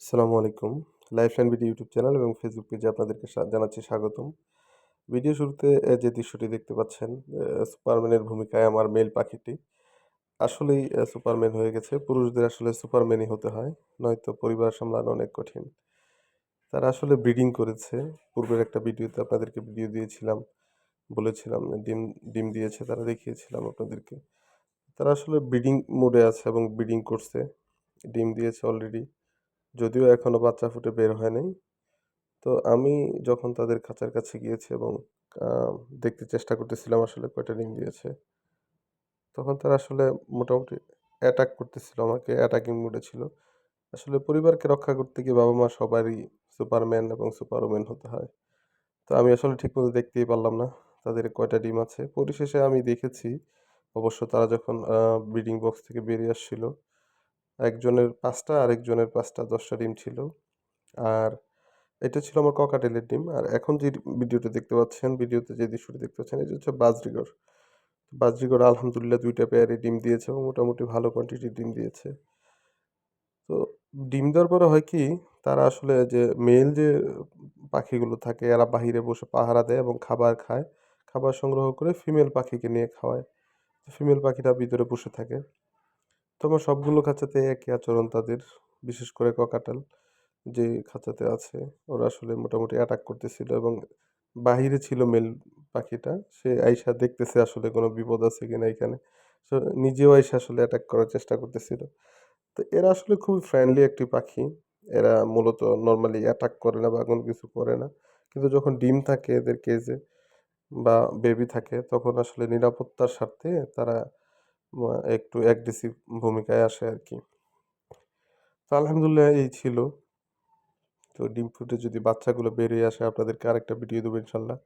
আসসালামু আলাইকুম। Lifeline BD YouTube channel এবং ফেসবুক পেজে আপনাদেরকে জানাচ্ছি স্বাগতম। ভিডিও শুরুতে যে দৃশ্যটি দেখতে পাচ্ছেন, সুপারম্যানের ভূমিকায় আমার মেইল পাখিটি আসলেই সুপারম্যান হয়ে গেছে। পুরুষদের আসলে সুপারম্যানই হতে হয়। নয়তো পরিবার সামলানো অনেক কঠিন। তারা আসলে ব্রিডিং করেছে। পূর্বের একটা ভিডিওতে আপনাদেরকে ভিডিও দিয়েছিলাম। বলেছিলাম ডিম ডিম দিয়েছে তারা দেখিয়েছিলাম আপনাদেরকে। তারা আসলে ব্রিডিং মোডে আছে এবং ব্রিডিং করছে। ডিম দিয়েছে অলরেডি। যদিও এখনো বাচ্চা ফুটে বের হয় নাই। তো আমি যখন তাদের খাঁচার কাছে গিয়েছি এবং আ দেখতে চেষ্টা করতেছিলাম আসলে কয়টা ডিম দিয়েছে। তখন তারা আসলে মোটামুটি অ্যাটাক করতেছিল আমাকে, অ্যাটাকিং মুড এ ছিল। আসলে পরিবারকে রক্ষা করতে গিয়ে বাবা-মা সবারই সুপারম্যান এবং সুপারওম্যান হতে হয়। তো আমি আসলে ঠিকমতো দেখতেই পারলাম না তাদের কয়টা ডিম আছে। পরিশেষে আমি দেখেছি অবশ্য তারা যখন ব্রিডিং বক্স থেকে বেরিয়ে আসছিল, একজনের ৫ টা আরেকজনের ৫ টা ১০ টা ডিম ছিল। আর এটা ছিল আমার ককাটেলের ডিম। আর এখন যে ভিডিওটা দেখতে পাচ্ছেন, ভিডিওতে যে দৃশ্যটি দেখতে পাচ্ছেন, এটা হচ্ছে বাজরিগর। বাজরিগর আলহামদুলিল্লাহ ২ টা পেয়ারে ডিম দিয়েছে এবং মোটামুটি ভালো কোয়ান্টিটির ডিম দিয়েছে। তো ডিম দেওয়ার পরে হয় কি, তারা আসলে যে মেল যে পাখিগুলো থাকে এরা বাহিরে বসে পাহারা দেয় এবং খাবার খায়। খাবার সংগ্রহ করে ফিমেল পাখিকে নিয়ে খাওয়ায়। ফিমেল পাখিটা ভিতরে বসে থাকে। তো আমার সবগুলো খাঁচাতে একই আচরণ তাদের। বিশেষ করে ককাটেল যে খাঁচাতে আছে, ওরা আসলে মোটামুটি অ্যাটাক করতেছিল এবং বাহিরে ছিল মেল পাখিটা। সে আইসা দেখতেছে আসলে কোনো বিপদ আছে কিনা এখানে। সো নিজেও আইসা আসলে অ্যাটাক করার চেষ্টা করতেছিল। তো এরা আসলে খুবই ফ্রেন্ডলি একটি পাখি। এরা মূলত নরমালি অ্যাটাক করে না বা কোনো কিছু করে না। কিন্তু যখন ডিম থাকে এদের কেজে বা বেবি থাকে তখন আসলে নিরাপত্তার স্বার্থে তারা একটু অ্যাগ্রেসিভ ভূমিকায় আসে আরকি। তো আলহামদুলিল্লাহ এই ছিল। তো ডিম ফুটে যদি বাচ্চাগুলো বেরিয়ে আসে আপনাদেরকে আরেকটা ভিডিও দেবো ইনশাল্লাহ।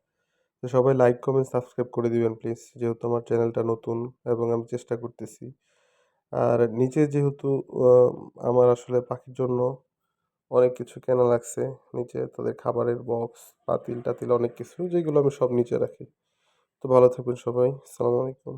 তো সবাই লাইক, কমেন্ট, সাবস্ক্রাইব করে দিবেন প্লিজ। যেহেতু আমার চ্যানেলটা নতুন এবং আমি চেষ্টা করতেছি। আর নিচে যেহেতু আ আমার আসলে পাখির জন্য অনেক কিছু কেনা লাগছে। নিচে তাদের খাবারের বক্স, পাতিল-টাতিল অনেক কিছু যেগুলো আমি সব নিচে রাখি। তো ভালো থাকবেন সবাই। আসসালামু আলাইকুম।